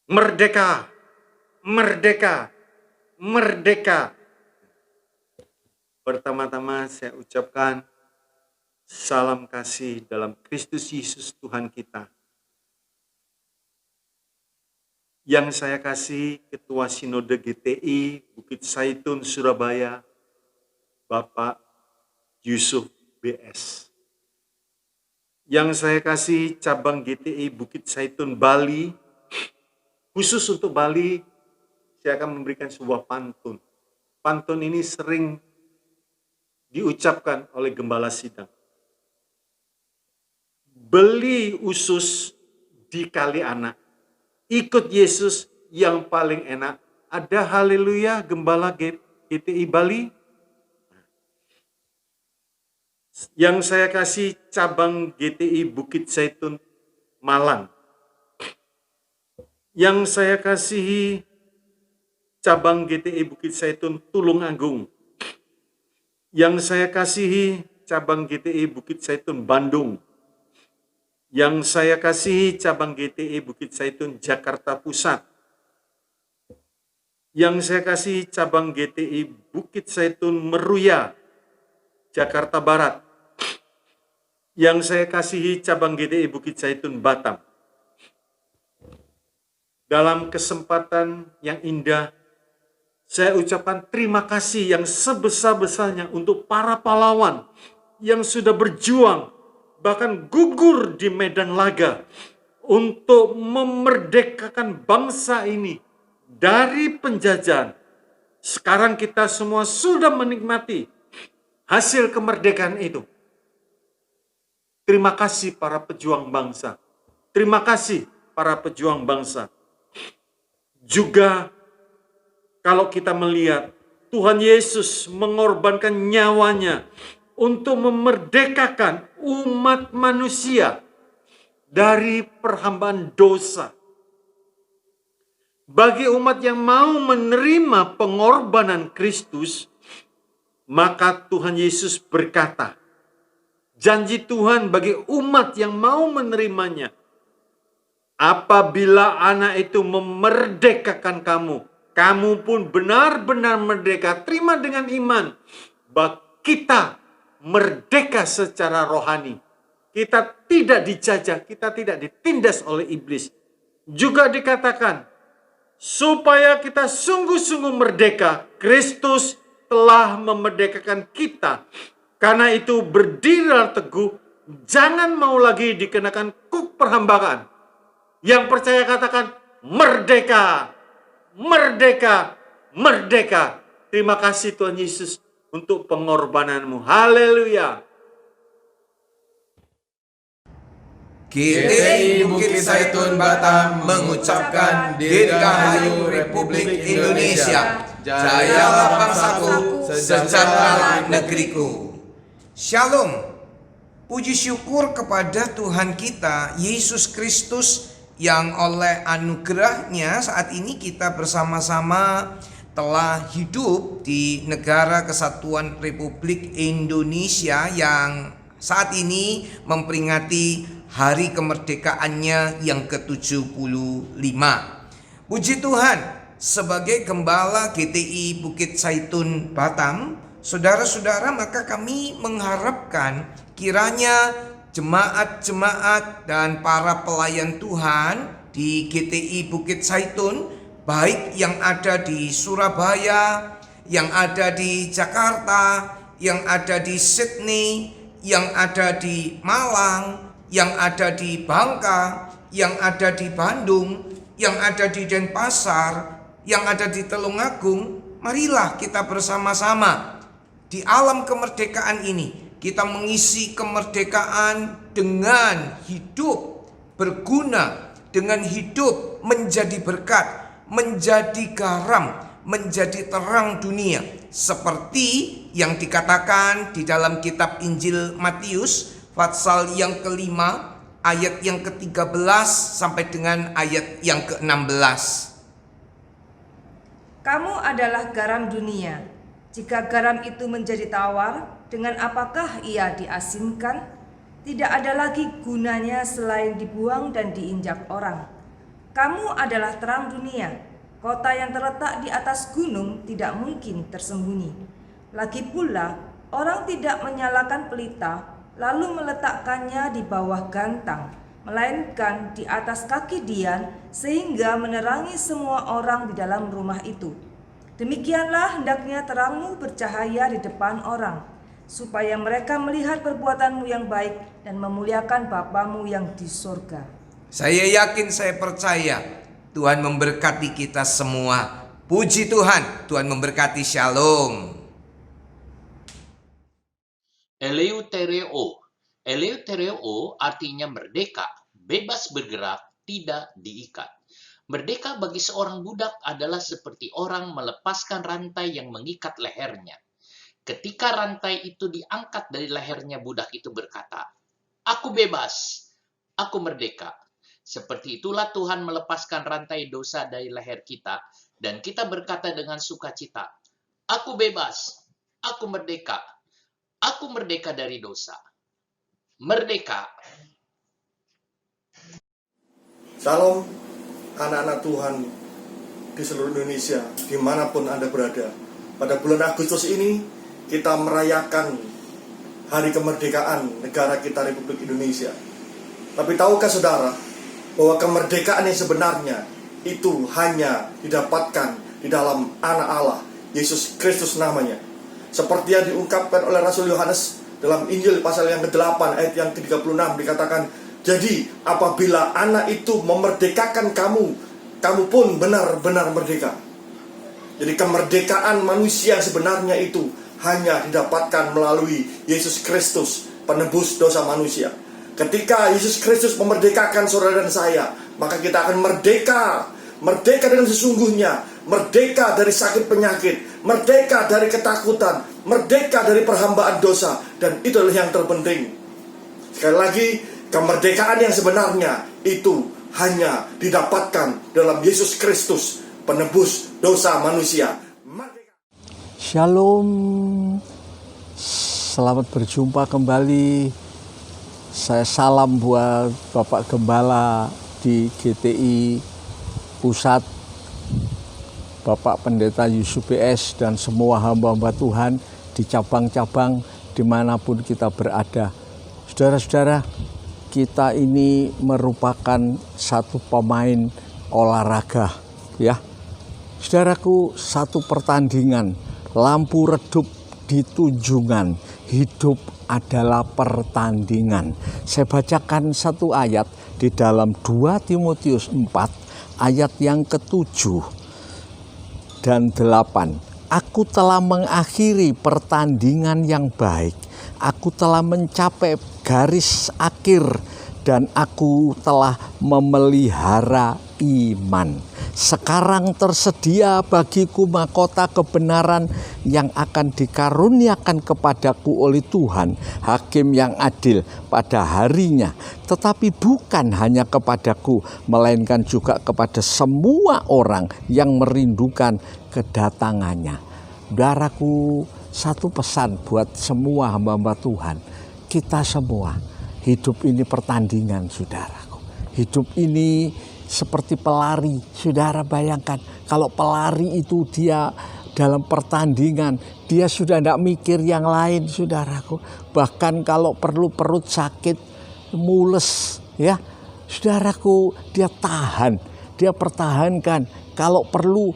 Merdeka, merdeka, merdeka. Pertama-tama saya ucapkan salam kasih dalam Kristus Yesus Tuhan kita. Yang saya kasih Ketua Sinode GTI Bukit Zaitun Surabaya, Bapak Yusuf BS. Yang saya kasih cabang GTI Bukit Zaitun Bali, khusus untuk Bali, saya akan memberikan sebuah pantun. Pantun ini sering diucapkan oleh gembala sidang. Beli usus di Kali Anak, ikut Yesus yang paling enak. Ada haleluya gembala GTI Bali. Yang saya kasih cabang GTI Bukit Zaitun Malang. Yang saya kasih cabang GTI Bukit Zaitun Tulungagung. Yang saya kasihi cabang GTI Bukit Zaitun Bandung. Yang saya kasihi cabang GTI Bukit Zaitun Jakarta Pusat. Yang saya kasihi cabang GTI Bukit Zaitun Meruya, Jakarta Barat. Yang saya kasihi cabang GTI Bukit Zaitun Batam. Dalam kesempatan yang indah, saya ucapkan terima kasih yang sebesar-besarnya untuk para pahlawan yang sudah berjuang, bahkan gugur di medan laga untuk memerdekakan bangsa ini dari penjajahan. Sekarang kita semua sudah menikmati hasil kemerdekaan itu. Terima kasih para pejuang bangsa. Terima kasih para pejuang bangsa. Juga kalau kita melihat Tuhan Yesus mengorbankan nyawanya untuk memerdekakan umat manusia dari perhambaan dosa. Bagi umat yang mau menerima pengorbanan Kristus, maka Tuhan Yesus berkata, janji Tuhan bagi umat yang mau menerimanya, apabila anak itu memerdekakan kamu, kamu pun benar-benar merdeka. Terima dengan iman bahwa kita merdeka secara rohani. Kita tidak dijajah, kita tidak ditindas oleh iblis. Juga dikatakan, supaya kita sungguh-sungguh merdeka, Kristus telah memerdekakan kita. Karena itu berdirilah teguh, jangan mau lagi dikenakan kuk perhambaan. Yang percaya katakan, merdeka. Merdeka, merdeka. Terima kasih Tuhan Yesus untuk pengorbananmu. Haleluya. GTI Bukit Zaitun Batam mengucapkan Dirgahayu Republik Indonesia, jayalah bangsaku, sejahteralah negeriku. Shalom. Puji syukur kepada Tuhan kita Yesus Kristus yang oleh anugerahnya saat ini kita bersama-sama telah hidup di negara kesatuan Republik Indonesia yang saat ini memperingati hari kemerdekaannya yang ke-75. Puji Tuhan, sebagai gembala GTI Bukit Zaitun Batam, saudara-saudara, maka kami mengharapkan kiranya jemaat-jemaat dan para pelayan Tuhan di GTI Bukit Zaitun, baik yang ada di Surabaya, yang ada di Jakarta, yang ada di Sydney, yang ada di Malang, yang ada di Bangka, yang ada di Bandung, yang ada di Denpasar, yang ada di Tulungagung, marilah kita bersama-sama di alam kemerdekaan ini. Kita mengisi kemerdekaan dengan hidup berguna, dengan hidup menjadi berkat, menjadi garam, menjadi terang dunia. Seperti yang dikatakan di dalam kitab Injil Matius, pasal yang kelima, ayat yang ke-13 sampai dengan ayat yang ke-16. Kamu adalah garam dunia. Jika garam itu menjadi tawar, dengan apakah ia diasinkan? Tidak ada lagi gunanya selain dibuang dan diinjak orang. Kamu adalah terang dunia. Kota yang terletak di atas gunung tidak mungkin tersembunyi. Lagi pula, orang tidak menyalakan pelita lalu meletakkannya di bawah gantang, melainkan di atas kaki dian sehingga menerangi semua orang di dalam rumah itu. Demikianlah hendaknya terangmu bercahaya di depan orang, supaya mereka melihat perbuatanmu yang baik dan memuliakan Bapamu yang di surga. Saya yakin, saya percaya Tuhan memberkati kita semua. Puji Tuhan, Tuhan memberkati. Shalom. Eleutereo. Eleutereo artinya merdeka, bebas bergerak, tidak diikat. Merdeka bagi seorang budak adalah seperti orang melepaskan rantai yang mengikat lehernya. Ketika rantai itu diangkat dari lehernya, budak itu berkata, "Aku bebas, aku merdeka." Seperti itulah Tuhan melepaskan rantai dosa dari leher kita, dan kita berkata dengan sukacita, "Aku bebas, aku merdeka dari dosa." Merdeka. Salam anak-anak Tuhan di seluruh Indonesia, dimanapun Anda berada. Pada bulan Agustus ini, kita merayakan Hari Kemerdekaan negara kita, Republik Indonesia. Tapi tahukah saudara, bahwa kemerdekaan yang sebenarnya itu hanya didapatkan di dalam Anak Allah, Yesus Kristus namanya. Seperti yang diungkapkan oleh Rasul Yohanes dalam Injil pasal yang ke-8 ayat yang ke-36 dikatakan, "Jadi apabila Anak itu memerdekakan kamu, kamu pun benar-benar merdeka." Jadi kemerdekaan manusia sebenarnya itu hanya didapatkan melalui Yesus Kristus, penebus dosa manusia. Ketika Yesus Kristus memerdekakan saudara dan saya, maka kita akan merdeka. Merdeka dengan sesungguhnya. Merdeka dari sakit penyakit. Merdeka dari ketakutan. Merdeka dari perhambaan dosa. Dan itu adalah yang terpenting. Sekali lagi, kemerdekaan yang sebenarnya itu hanya didapatkan dalam Yesus Kristus, penebus dosa manusia. Shalom. Selamat berjumpa kembali. Saya salam buat Bapak Gembala di GTI Pusat, Bapak Pendeta Yusuf PS, dan semua hamba-hamba Tuhan di cabang-cabang dimanapun kita berada. Saudara-saudara, kita ini merupakan satu pemain olahraga, ya. Saudaraku, satu pertandingan, lampu redup di Tunjungan, hidup adalah pertandingan. Saya bacakan satu ayat di dalam 2 Timotius 4 ayat yang ke-7 dan 8. Aku telah mengakhiri pertandingan yang baik. Aku telah mencapai garis akhir dan aku telah memelihara iman. Sekarang tersedia bagiku mahkota kebenaran yang akan dikaruniakan kepadaku oleh Tuhan, Hakim yang adil pada harinya. Tetapi bukan hanya kepadaku, melainkan juga kepada semua orang yang merindukan kedatangannya. Saudaraku, satu pesan buat semua hamba-hamba Tuhan. Kita semua, hidup ini pertandingan, saudaraku. Hidup ini seperti pelari. Saudara bayangkan, kalau pelari itu dia dalam pertandingan, dia sudah tidak mikir yang lain, saudaraku. Bahkan kalau perlu perut sakit, mules, ya, saudaraku, dia tahan, dia pertahankan. Kalau perlu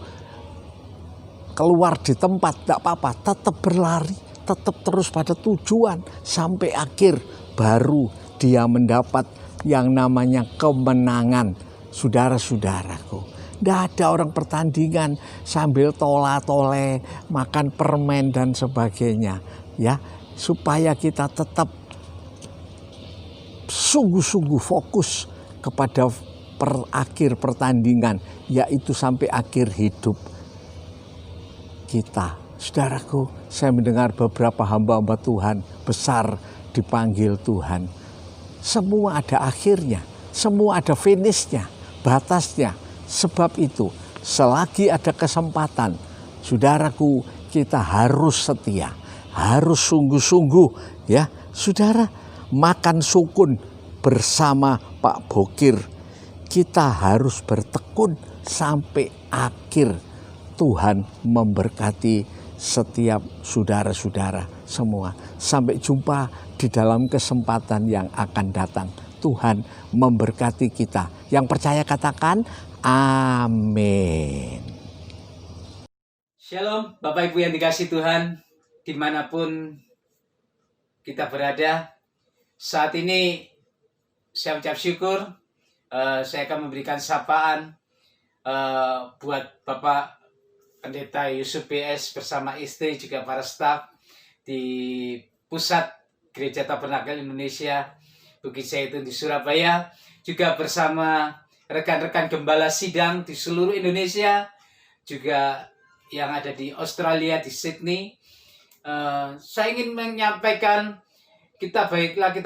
keluar di tempat, tidak apa-apa, tetap berlari, tetap terus pada tujuan sampai akhir, baru dia mendapat yang namanya kemenangan. Saudara-saudaraku, tidak ada orang pertandingan sambil tola-tole, makan permen dan sebagainya, ya, supaya kita tetap sungguh-sungguh fokus kepada akhir pertandingan, yaitu sampai akhir hidup kita. Saudaraku, saya mendengar beberapa hamba-hamba Tuhan besar dipanggil Tuhan. Semua ada akhirnya, semua ada finishnya, batasnya. Sebab itu, selagi ada kesempatan, saudaraku, kita harus setia, harus sungguh-sungguh, ya. Saudara, makan sukun bersama Pak Bokir kita harus bertekun sampai akhir. Tuhan memberkati setiap saudara-saudara semua. Sampai jumpa di dalam kesempatan yang akan datang. Tuhan memberkati kita. Yang percaya katakan amin. Shalom Bapak Ibu yang dikasihi Tuhan, dimanapun kita berada. Saat ini saya ucap syukur, saya akan memberikan sapaan buat Bapak Pendeta Yusuf PS bersama istri juga para staf di Pusat Gereja Tabernakel Indonesia Bukit Zaitun di Surabaya, juga bersama rekan-rekan gembala sidang di seluruh Indonesia, juga yang ada di Australia, di Sydney. Saya ingin menyampaikan, kita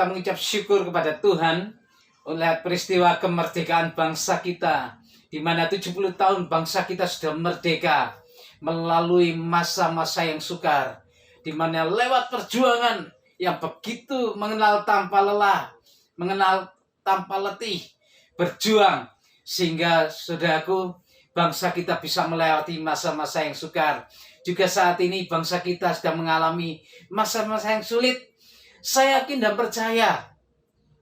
mengucap syukur kepada Tuhan oleh peristiwa kemerdekaan bangsa kita, di mana 70 tahun bangsa kita sudah merdeka melalui masa-masa yang sukar, di mana lewat perjuangan yang begitu mengenal tanpa lelah, mengenal tanpa letih, berjuang, sehingga saudaraku, bangsa kita bisa melewati masa-masa yang sukar. Juga saat ini bangsa kita sedang mengalami masa-masa yang sulit. Saya yakin dan percaya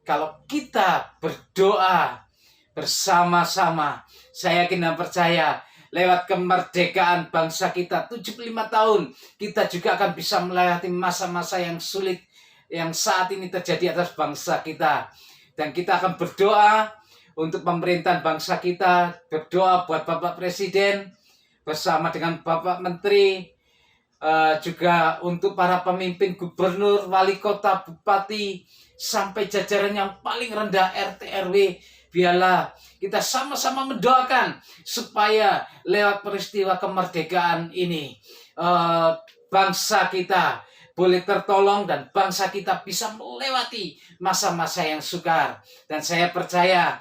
kalau kita berdoa bersama-sama, saya yakin dan percaya lewat kemerdekaan bangsa kita 75 tahun, kita juga akan bisa melewati masa-masa yang sulit yang saat ini terjadi atas bangsa kita. Dan kita akan berdoa untuk pemerintahan bangsa kita, berdoa buat Bapak Presiden bersama dengan Bapak Menteri, juga untuk para pemimpin gubernur, wali kota, bupati, sampai jajaran yang paling rendah RT RW. Biarlah kita sama-sama mendoakan supaya lewat peristiwa kemerdekaan ini bangsa kita boleh tertolong dan bangsa kita bisa melewati masa-masa yang sukar. Dan saya percaya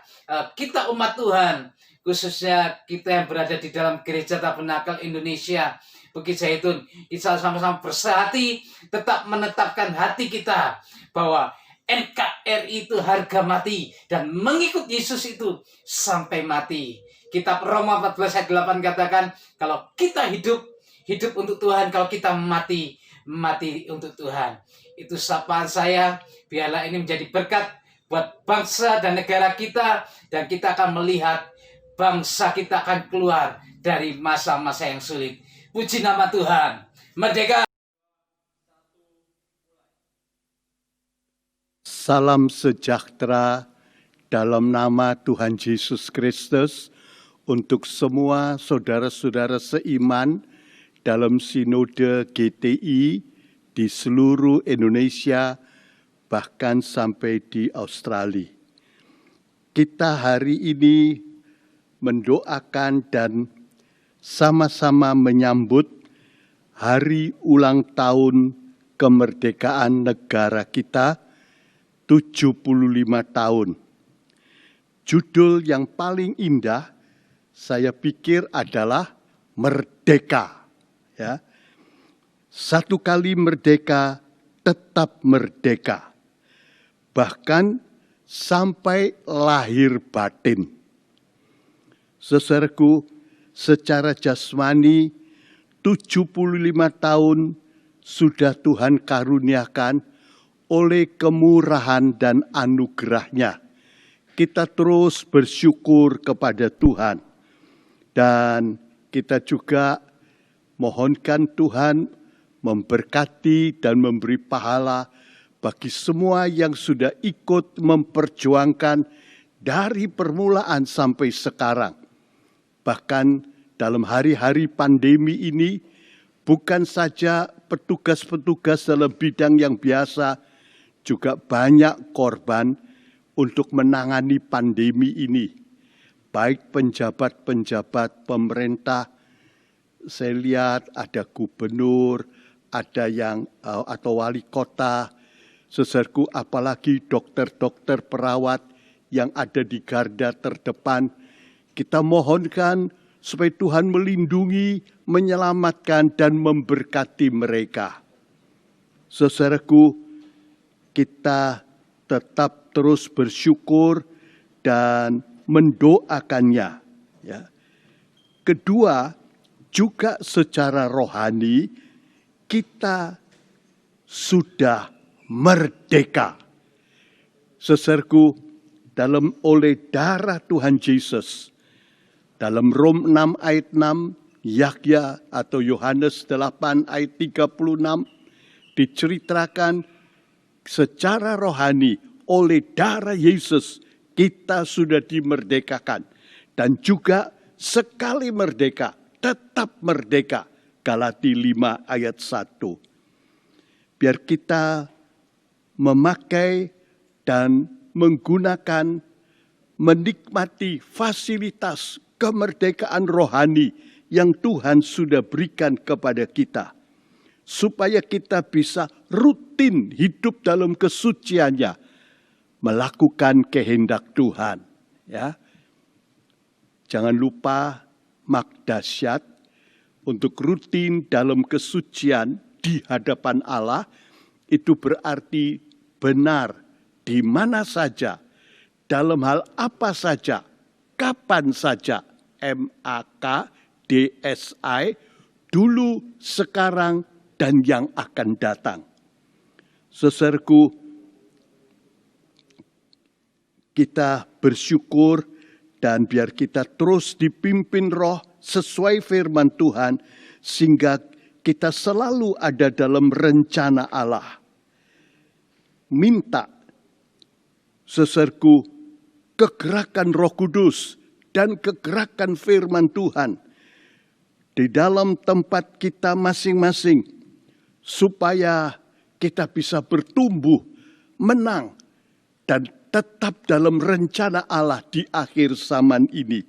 kita umat Tuhan, khususnya kita yang berada di dalam Gereja Tabernakel Indonesia Bukit Zaitun, kita sama-sama bersehati, tetap menetapkan hati kita bahwa NKRI itu harga mati, dan mengikut Yesus itu sampai mati. Kitab Roma 14 ayat 8 katakan, kalau kita hidup untuk Tuhan, kalau kita mati untuk Tuhan. Itu sapaan saya, biarlah ini menjadi berkat buat bangsa dan negara kita, dan kita akan melihat bangsa kita akan keluar dari masa-masa yang sulit. Puji nama Tuhan. Merdeka! Salam sejahtera dalam nama Tuhan Yesus Kristus untuk semua saudara-saudara seiman dalam sinode GTI di seluruh Indonesia, bahkan sampai di Australia. Kita hari ini mendoakan dan sama-sama menyambut hari ulang tahun kemerdekaan negara kita, 75 tahun. Judul yang paling indah saya pikir adalah Merdeka. Ya. Satu kali merdeka, tetap merdeka. Bahkan sampai lahir batin. Saudaraku, secara jasmani 75 tahun sudah Tuhan karuniakan oleh kemurahan dan anugerahnya. Kita terus bersyukur kepada Tuhan. Dan kita juga mohonkan Tuhan memberkati dan memberi pahala bagi semua yang sudah ikut memperjuangkan dari permulaan sampai sekarang. Bahkan dalam hari-hari pandemi ini, bukan saja petugas-petugas dalam bidang yang biasa, juga banyak korban untuk menangani pandemi ini. Baik penjabat-penjabat pemerintah, saya lihat ada gubernur, ada yang atau wali kota, saudaraku, apalagi dokter-dokter perawat yang ada di garda terdepan. Kita mohonkan supaya Tuhan melindungi, menyelamatkan, dan memberkati mereka. Saudaraku, kita tetap terus bersyukur dan mendoakannya. Ya. Kedua, juga secara rohani kita sudah merdeka. Saudaraku, dalam oleh darah Tuhan Yesus, dalam Rom 6 ayat 6, Yakya atau Yohanes 8 ayat 36, diceritakan secara rohani oleh darah Yesus kita sudah dimerdekakan. Dan juga sekali merdeka, tetap merdeka. Galati 5 ayat 1. Biar kita memakai dan menggunakan, menikmati fasilitas kemerdekaan rohani yang Tuhan sudah berikan kepada kita. Supaya kita bisa rutin hidup dalam kesuciannya, melakukan kehendak Tuhan. Ya. Jangan lupa makdasyat untuk rutin dalam kesucian di hadapan Allah, itu berarti benar di mana saja, dalam hal apa saja, kapan saja, MAKDSI, dulu, sekarang, dan yang akan datang. Saudaraku, kita bersyukur dan biar kita terus dipimpin Roh sesuai firman Tuhan, sehingga kita selalu ada dalam rencana Allah. Minta, saudaraku, kegerakan Roh Kudus dan kegerakan firman Tuhan di dalam tempat kita masing-masing, supaya kita bisa bertumbuh, menang, dan tetap dalam rencana Allah di akhir zaman ini.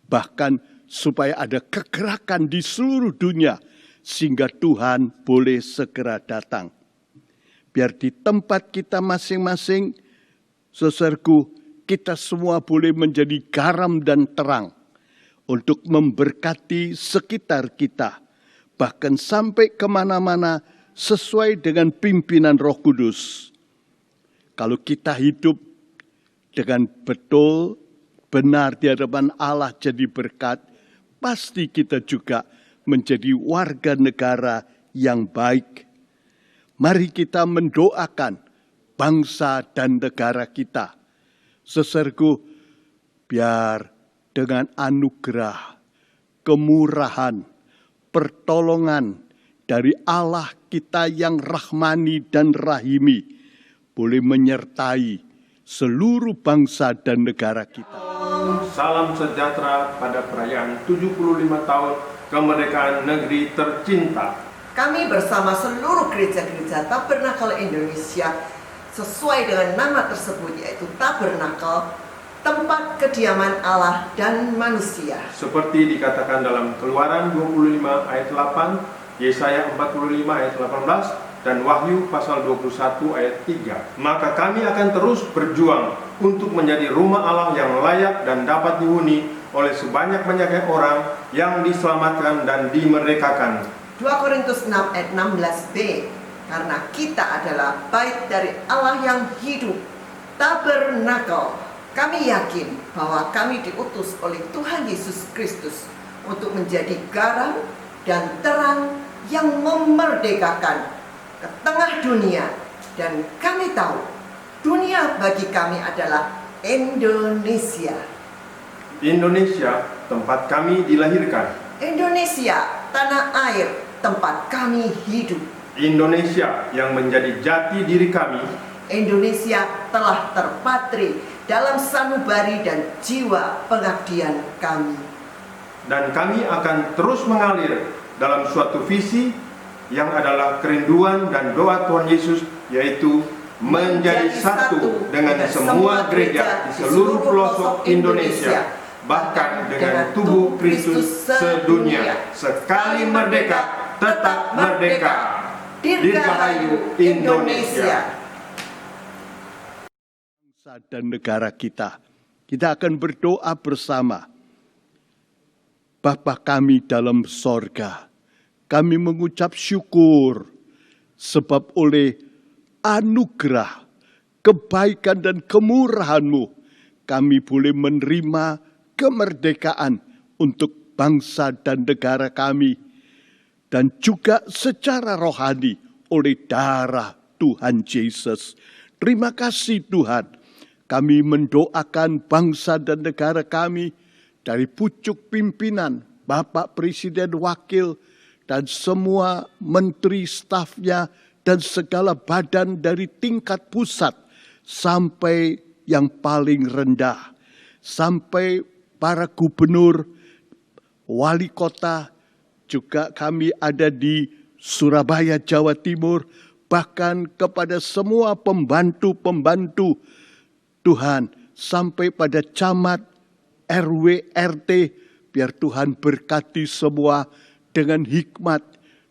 Bahkan supaya ada kegerakan di seluruh dunia, sehingga Tuhan boleh segera datang. Biar di tempat kita masing-masing, saudaraku, kita semua boleh menjadi garam dan terang untuk memberkati sekitar kita, bahkan sampai kemana-mana sesuai dengan pimpinan Roh Kudus. Kalau kita hidup dengan betul, benar di hadapan Allah jadi berkat, pasti kita juga menjadi warga negara yang baik. Mari kita mendoakan bangsa dan negara kita. Saudaraku, biar dengan anugerah, kemurahan, pertolongan dari Allah kita yang rahmani dan rahimi, boleh menyertai seluruh bangsa dan negara kita. Salam sejahtera pada perayaan 75 tahun kemerdekaan negeri tercinta. Kami bersama seluruh gereja-gereja Tabernakel Indonesia sesuai dengan nama tersebut, yaitu Tabernakel, tempat kediaman Allah dan manusia. Seperti dikatakan dalam Keluaran 25 ayat 8, Yesaya 45 ayat 18, dan Wahyu pasal 21 ayat 3. Maka kami akan terus berjuang untuk menjadi rumah Allah yang layak dan dapat dihuni oleh sebanyak-banyaknya orang yang diselamatkan dan dimerdekakan. 2 Korintus 6 ayat 16b, karena kita adalah bait dari Allah yang hidup, Tabernakel. Kami yakin bahwa kami diutus oleh Tuhan Yesus Kristus untuk menjadi garam dan terang yang memerdekakan ke tengah dunia. Dan kami tahu dunia bagi kami adalah Indonesia. Indonesia, tempat kami dilahirkan. Indonesia, tanah air tempat kami hidup. Indonesia yang menjadi jati diri kami. Indonesia telah terpatri dalam sanubari dan jiwa pengabdian kami. Dan kami akan terus mengalir dalam suatu visi yang adalah kerinduan dan doa Tuhan Yesus, yaitu menjadi satu dengan semua gereja di seluruh pelosok Indonesia, bahkan dengan tubuh Kristus sedunia. Sekali merdeka, tetap merdeka. Dirgahayu Indonesia. Bangsa dan negara kita. Kita akan berdoa bersama. Bapa kami dalam sorga, kami mengucap syukur sebab oleh anugerah, kebaikan dan kemurahan-Mu, kami boleh menerima kemerdekaan untuk bangsa dan negara kami, dan juga secara rohani oleh darah Tuhan Yesus. Terima kasih Tuhan, kami mendoakan bangsa dan negara kami dari pucuk pimpinan, Bapak Presiden, Wakil, dan semua menteri, stafnya, dan segala badan dari tingkat pusat sampai yang paling rendah, sampai para gubernur, wali kota, juga kami ada di Surabaya, Jawa Timur, bahkan kepada semua pembantu-pembantu Tuhan, sampai pada camat, RW, RT, biar Tuhan berkati semua dengan hikmat,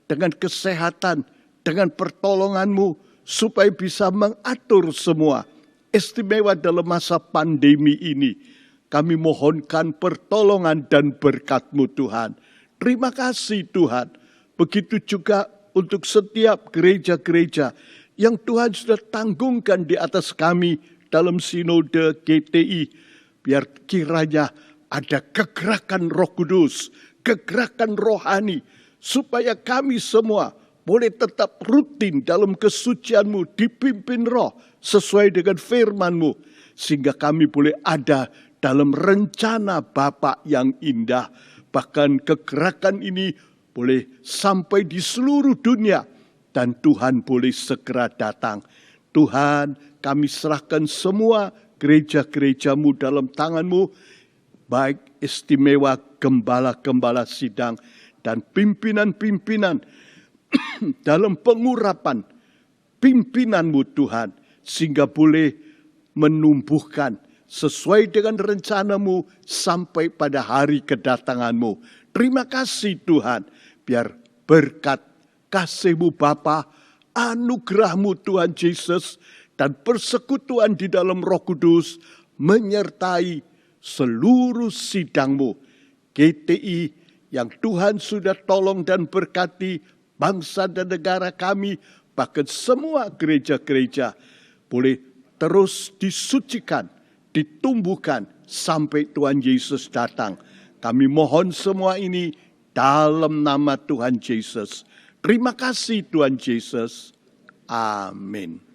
dengan kesehatan, dengan pertolongan-Mu, supaya bisa mengatur semua. Istimewa dalam masa pandemi ini, kami mohonkan pertolongan dan berkat-Mu Tuhan. Terima kasih Tuhan. Begitu juga untuk setiap gereja-gereja yang Tuhan sudah tanggungkan di atas kami dalam sinode GTI. Biar kiranya ada kegerakan Roh Kudus, kegerakan rohani, supaya kami semua boleh tetap rutin dalam kesucian-Mu, dipimpin Roh sesuai dengan firman-Mu, sehingga kami boleh ada dalam rencana Bapa yang indah. Bahkan kegerakan ini boleh sampai di seluruh dunia, dan Tuhan boleh segera datang. Tuhan, kami serahkan semua gereja-gereja-Mu dalam tangan-Mu, baik istimewa gembala-gembala sidang dan pimpinan-pimpinan dalam pengurapan pimpinan-Mu Tuhan, sehingga boleh menumbuhkan sesuai dengan rencana-Mu sampai pada hari kedatangan-Mu. Terima kasih Tuhan, biar berkat kasih-Mu Bapa, anugerah-Mu Tuhan Yesus, dan persekutuan di dalam Roh Kudus menyertai seluruh sidang-Mu, GTI yang Tuhan sudah tolong dan berkati bangsa dan negara kami, bahkan semua gereja-gereja boleh terus disucikan, ditumbuhkan sampai Tuhan Yesus datang. Kami mohon semua ini dalam nama Tuhan Yesus. Terima kasih Tuhan Yesus. Amin.